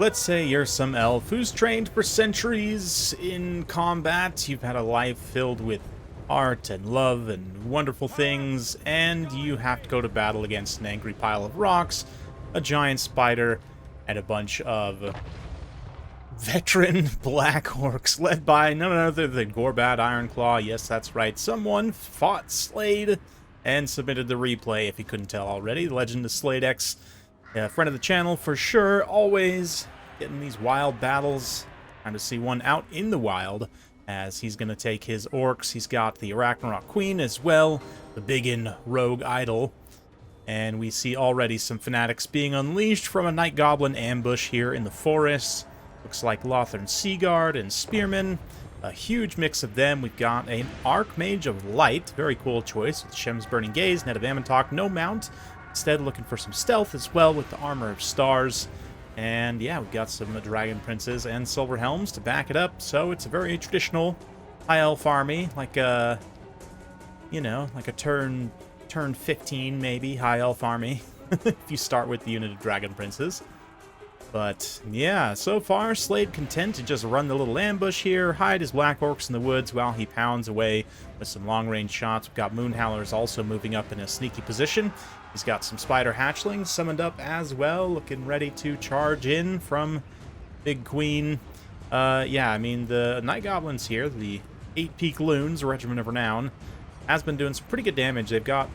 Let's say you're some elf who's trained for centuries in combat. You've had a life filled with art and love and wonderful things, and you have to go to battle against an angry pile of rocks, a giant spider, and a bunch of veteran black orcs led by none other than Gorbad Ironclaw. Yes, that's right. Someone fought Slade and submitted the replay, if you couldn't tell already. The Legend of Slade X. Friend of the channel for sure, always getting these wild battles. Time to see one out in the wild, as he's going to take his orcs. He's got the Arachnarok Queen as well, the biggin rogue idol. And we see already some fanatics being unleashed from a Night Goblin ambush here in the forest. Looks like Lothern Seaguard and Spearmen. A huge mix of them. We've got an Archmage of Light, very cool choice, with Shem's Burning Gaze, Net of Amantok, no mount. Instead, looking for some stealth as well with the Armor of Stars. And yeah, we've got some Dragon Princes and Silver Helms to back it up. So it's a very traditional High Elf army, like a, you know, like a turn 15 maybe High Elf army, if you start with the unit of Dragon Princes. But yeah, so far, Slade content to just run the little ambush here, hide his Black Orcs in the woods while he pounds away with some long-range shots. We've got Moonhowlers also moving up in a sneaky position. He's got some Spider Hatchlings summoned up as well, looking ready to charge in from Big Queen. Yeah, I mean, the Night Goblins here, the 8-Peak Loons, Regiment of Renown, has been doing some pretty good damage. They've got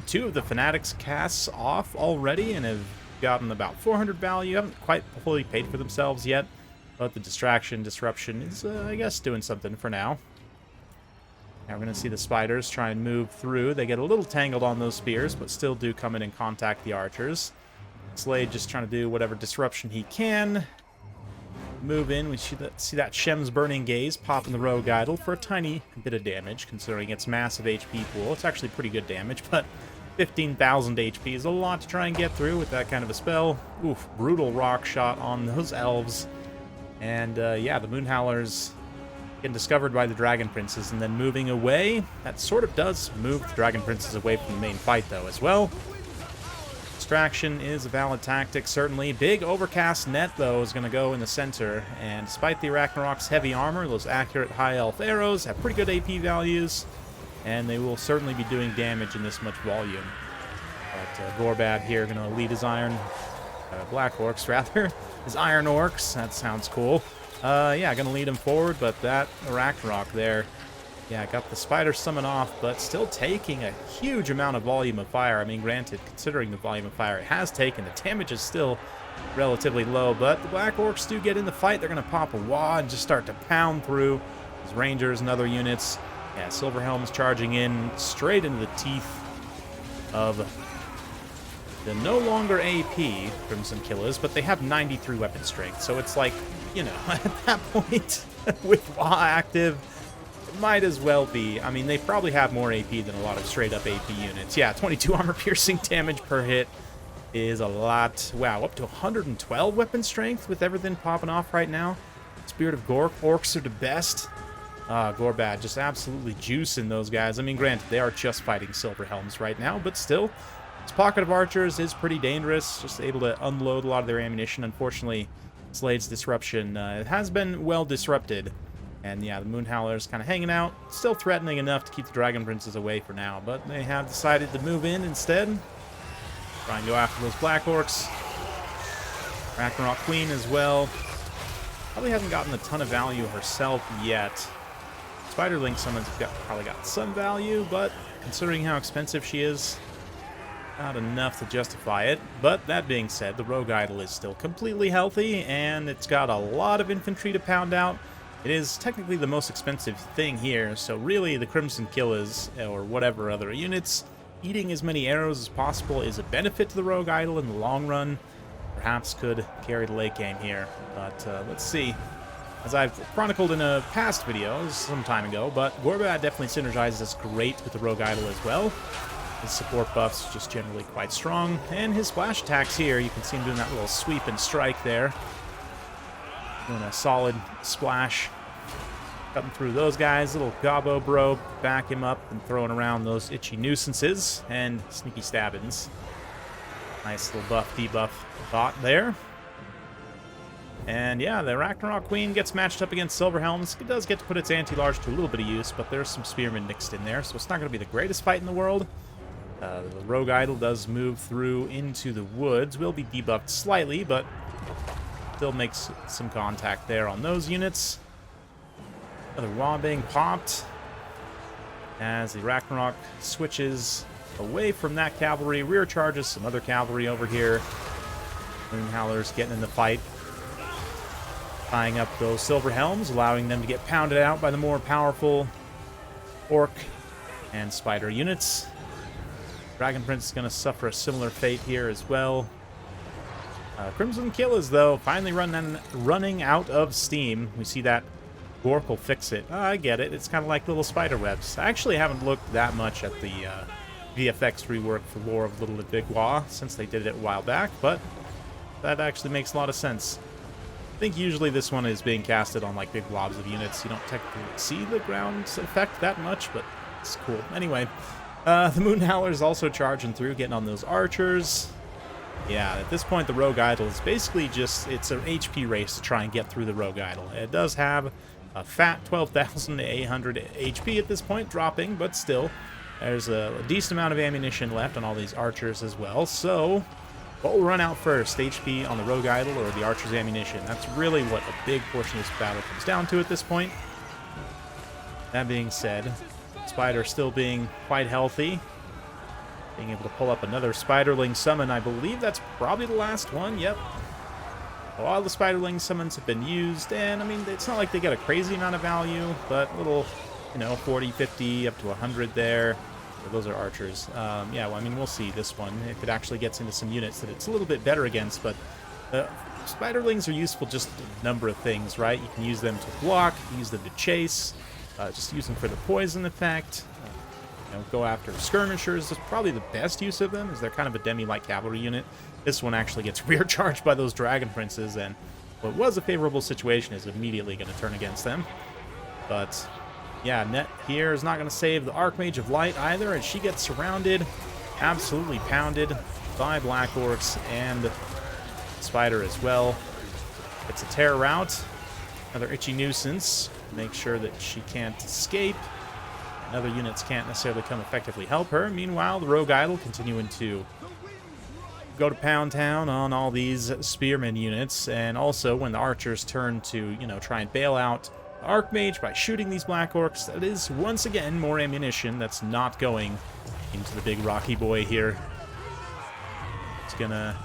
two of the Fanatics casts off already and have gotten about 400 value. Haven't quite fully paid for themselves yet, but the disruption is, I guess, doing something for now. Now we're going to see the spiders try and move through. They get a little tangled on those spears, but still do come in and contact the archers. Slade just trying to do whatever disruption he can. Move in. We see that Shem's Burning Gaze popping the Rogue Idol for a tiny bit of damage, considering its massive HP pool. It's actually pretty good damage, but 15,000 HP is a lot to try and get through with that kind of a spell. Oof, brutal rock shot on those elves. And yeah, the Moonhowlers getting discovered by the Dragon Princes and then moving away. That sort of does move the Dragon Princes away from the main fight, though, as well. Distraction is a valid tactic, certainly. Big overcast net, though, is going to go in the center. And despite the Arachnarok's heavy armor, those accurate High Elf arrows have pretty good AP values. And they will certainly be doing damage in this much volume. But Gorbad here going to lead his Black Orcs, rather. His Iron Orcs. That sounds cool. Yeah, going to lead him forward, but that Arachnarok there, yeah, got the Spider summon off, but still taking a huge amount of volume of fire. I mean, granted, considering the volume of fire it has taken, the damage is still relatively low, but the Black Orcs do get in the fight. They're going to pop a wad and just start to pound through his Rangers and other units. Yeah, Silver Helms charging in straight into the teeth of the no longer AP Crimson Killers, but they have 93 weapon strength, so it's like, you know, at that point, with Flaw active, it might as well be. I mean, they probably have more AP than a lot of straight-up AP units. Yeah, 22 armor-piercing damage per hit is a lot. Wow, up to 112 weapon strength with everything popping off right now. Spirit of Gork, Orcs are the best. Gorbad just absolutely juicing those guys. I mean, granted, they are just fighting Silver Helms right now, but still, this pocket of archers is pretty dangerous, just able to unload a lot of their ammunition. Unfortunately, Slade's disruption it has been well disrupted. And yeah, the Moonhowlers kind of hanging out, still threatening enough to keep the Dragon Princes away for now, but they have decided to move in instead. Try and go after those Black Orcs. Arachnarok Queen as well. Probably hasn't gotten a ton of value herself yet. Spiderling summons probably got some value, but considering how expensive she is, not enough to justify it. But that being said, the Rogue Idol is still completely healthy, and it's got a lot of infantry to pound out. It is technically the most expensive thing here, so really the Crimson Killers, or whatever other units, eating as many arrows as possible is a benefit to the Rogue Idol in the long run. Perhaps could carry the late game here, but let's see. As I've chronicled in a past video some time ago, but Gorbad definitely synergizes great with the Rogue Idol as well. His support buff's just generally quite strong, and his splash attacks here, you can see him doing that little sweep and strike there. Doing a solid splash. Cutting through those guys, little gobbo bro, back him up and throwing around those itchy nuisances and sneaky stabbins. Nice little buff debuff bot there. And yeah, the Ragnarok Queen gets matched up against Silver Helms. It does get to put its anti-large to a little bit of use, but there's some spearmen mixed in there, so it's not going to be the greatest fight in the world. The Rogue Idol does move through into the woods. Will be debuffed slightly, but still makes some contact there on those units. Another wall being popped as the Ragnarok switches away from that cavalry, rear charges some other cavalry over here. Moonhowler's getting in the fight, tying up those Silver Helms, allowing them to get pounded out by the more powerful Orc and Spider units. Dragon Prince is going to suffer a similar fate here as well. Crimson Killers, though, finally running out of steam. We see that Gork will fix it. I get it. It's kind of like little spider webs. I actually haven't looked that much at the VFX rework for Lore of Little Big Law since they did it a while back, but that actually makes a lot of sense. I think usually this one is being casted on like big blobs of units. You don't technically see the ground effect that much, but it's cool. Anyway, the Moonhowler is also charging through, getting on those archers. Yeah, at this point, the Rogue Idol is basically just, it's an HP race to try and get through the Rogue Idol. It does have a fat 12,800 HP at this point, dropping, but still, there's a decent amount of ammunition left on all these archers as well. So, what will run out first, HP on the Rogue Idol or the archer's ammunition? That's really what a big portion of this battle comes down to at this point. That being said, Spider still being quite healthy. Being able to pull up another Spiderling summon. I believe that's probably the last one. Yep. A lot of the Spiderling summons have been used, and I mean, it's not like they get a crazy amount of value, but little, 40, 50, up to 100 there. Those are archers. Yeah, well, I mean, we'll see this one. If it actually gets into some units that it's a little bit better against, but Spiderlings are useful just a number of things, right? You can use them to block, use them to chase, just use them for the poison effect. Go after skirmishers is probably the best use of them, as they're kind of a demi-light cavalry unit. This one actually gets rear charged by those Dragon Princes, and what was a favorable situation is immediately going to turn against them. But yeah, Net here is not going to save the Archmage of Light either, and she gets surrounded, absolutely pounded by Black Orcs and Spider as well. It's a terror rout, another itchy nuisance. Make sure that she can't escape. Other units can't necessarily come effectively help her. Meanwhile, the Rogue Idol continuing to go to Pound Town on all these Spearmen units, and also when the archers turn to, try and bail out the Archmage by shooting these Black Orcs, that is once again more ammunition that's not going into the big Rocky Boy here. It's gonna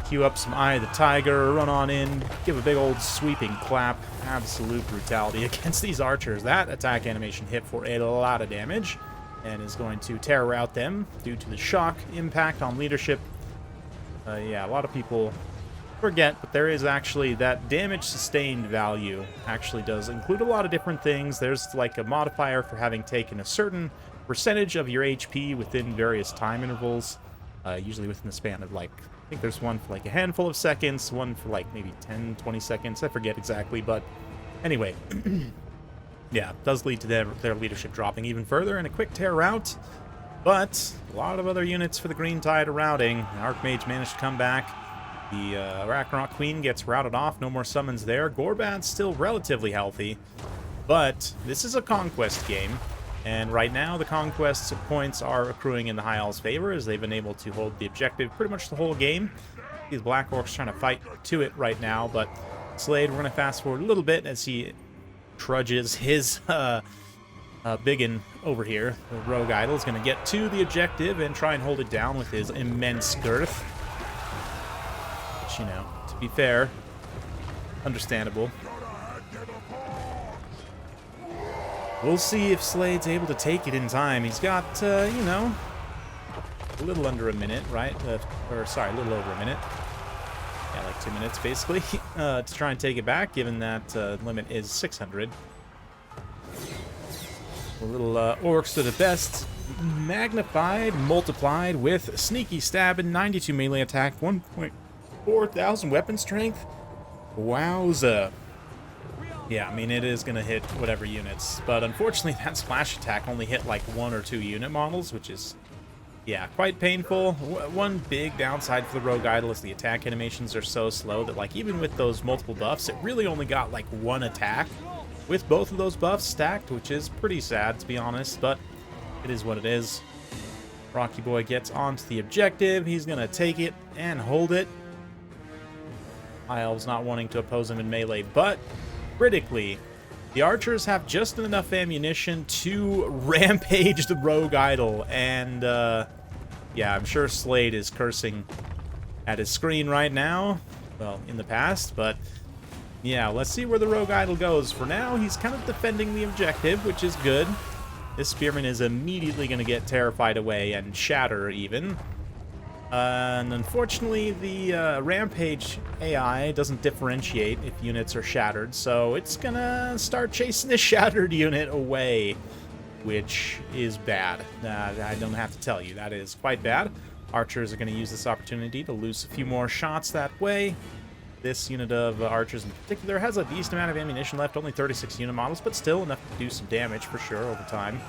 queue up some Eye of the Tiger, run on in, give a big old sweeping clap. Absolute brutality against these archers. That attack animation hit for a lot of damage and is going to terror out them due to the shock impact on leadership. Yeah, a lot of people forget, but there is actually that damage sustained value actually does include a lot of different things. There's like a modifier for having taken a certain percentage of your HP within various time intervals, usually within the span of like, I think there's one for like a handful of seconds, one for like maybe 10, 20 seconds. I forget exactly, but anyway, yeah, it does lead to their leadership dropping even further and a quick tear rout. But a lot of other units for the Green Tide are routing. Archmage managed to come back. The Ragnarok Queen gets routed off. No more summons there. Gorbad's still relatively healthy, but this is a conquest game. And right now, the conquest points are accruing in the High Owl's favor, as they've been able to hold the objective pretty much the whole game. These Black Orcs trying to fight to it right now, but Slade, we're going to fast forward a little bit as he trudges his biggin over here. The Rogue Idol is going to get to the objective and try and hold it down with his immense girth. Which, to be fair, understandable. We'll see if Slade's able to take it in time. He's got, a little under a minute, right? Or, sorry, a little over a minute. Yeah, like 2 minutes, basically, to try and take it back, given that limit is 600. The little orcs to the best. Magnified, multiplied with sneaky stabbing, 92 melee attack, 1.4 thousand weapon strength. Wowza. Yeah, I mean, it is going to hit whatever units, but unfortunately that splash attack only hit like 1 or 2 unit models, which is Yeah, quite painful. One big downside for the Rogue Idol is the attack animations are so slow that, like, even with those multiple buffs, it really only got, like, one attack with both of those buffs stacked, which is pretty sad, to be honest, but it is what it is. Rocky Boy gets onto the objective. He's going to take it and hold it. High Elves not wanting to oppose him in melee, but critically, the archers have just enough ammunition to rampage the Rogue Idol, and yeah, I'm sure Slade is cursing at his screen right now. Well, in the past, but yeah, let's see where the Rogue Idol goes. For now, he's kind of defending the objective, which is good. This Spearman is immediately going to get terrified away and shatter even. And unfortunately, the Rampage AI doesn't differentiate if units are shattered, so it's going to start chasing the shattered unit away, which is bad. I don't have to tell you, that is quite bad. Archers are going to use this opportunity to lose a few more shots that way. This unit of archers in particular has a decent amount of ammunition left, only 36 unit models, but still enough to do some damage for sure over time.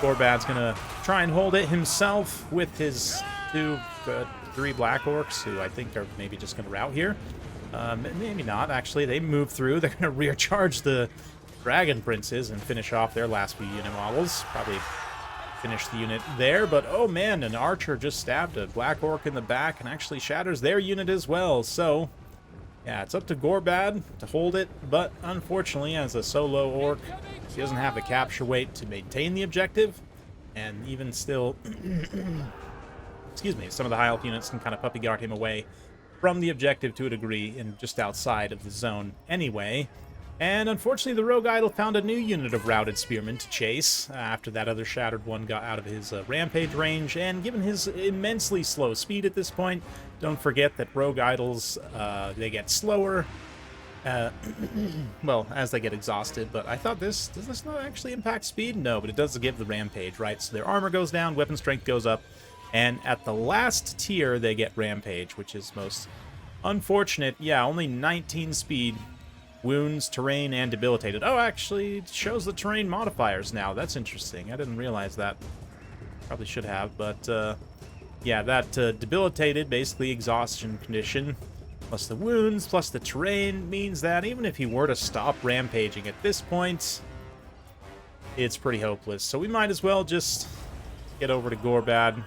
Gorbad's going to try and hold it himself with his three Black Orcs, who I think are maybe just going to rout here. Maybe not, actually. They move through. They're going to recharge the Dragon Princes and finish off their last few unit models. Probably finish the unit there, but oh man, an archer just stabbed a Black Orc in the back and actually shatters their unit as well. So yeah, it's up to Gorbad to hold it, but unfortunately, as a solo orc, he doesn't have the capture weight to maintain the objective, and even still, excuse me, some of the high elf units can kind of puppy guard him away from the objective to a degree and just outside of the zone anyway. And unfortunately, the Rogue Idol found a new unit of routed spearmen to chase after that other shattered one got out of his rampage range. And given his immensely slow speed at this point, don't forget that Rogue Idols, they get slower, well, as they get exhausted. But I thought does this not actually impact speed? No, but it does give the rampage, right? So their armor goes down, weapon strength goes up, and at the last tier, they get rampage, which is most unfortunate. Yeah, only 19 speed. Wounds, terrain, and debilitated. Oh, actually, it shows the terrain modifiers now. That's interesting. I didn't realize that. Probably should have, but yeah, that debilitated, basically exhaustion condition, plus the wounds, plus the terrain, means that even if he were to stop rampaging at this point, it's pretty hopeless. So we might as well just get over to Gorbad,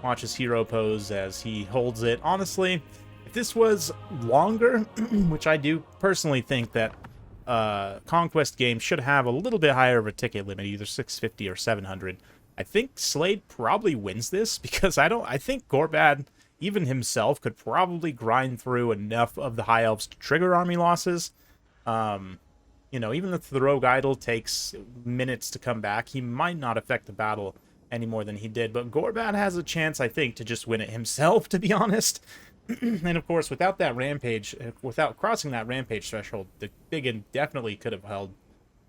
watch his hero pose as he holds it. Honestly, if this was longer, which I do personally think that Conquest games should have a little bit higher of a ticket limit, either 650 or 700, I think Slade probably wins this, because I think Gorbad, even himself, could probably grind through enough of the High Elves to trigger army losses. You know, even if the Rogue Idol takes minutes to come back, he might not affect the battle any more than he did, but Gorbad has a chance, I think, to just win it himself, to be honest. And of course, without that rampage, without crossing that rampage threshold, the Biggin definitely could have held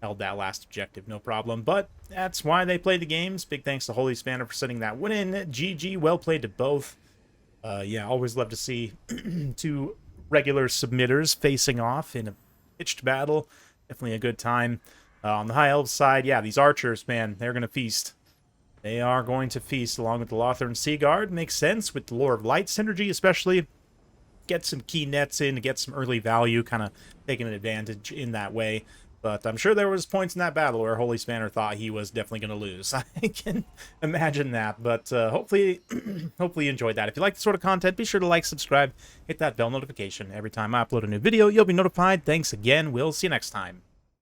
that last objective, no problem. But that's why they play the games. Big thanks to Holy Spanner for setting that one in. GG, well played to both. Yeah, always love to see two regular submitters facing off in a pitched battle. Definitely a good time. On the High Elves side, yeah, these archers, man, they're going to feast. They are going to feast along with the Lothern Sea Guard. Makes sense with the Lore of Light synergy, especially. Get some key nets in to get some early value, kind of taking an advantage in that way. But I'm sure there was points in that battle where Holy Spanner thought he was definitely going to lose. I can imagine that. But hopefully you enjoyed that. If you like this sort of content, be sure to like, subscribe, hit that bell notification. Every time I upload a new video, you'll be notified. Thanks again. We'll see you next time.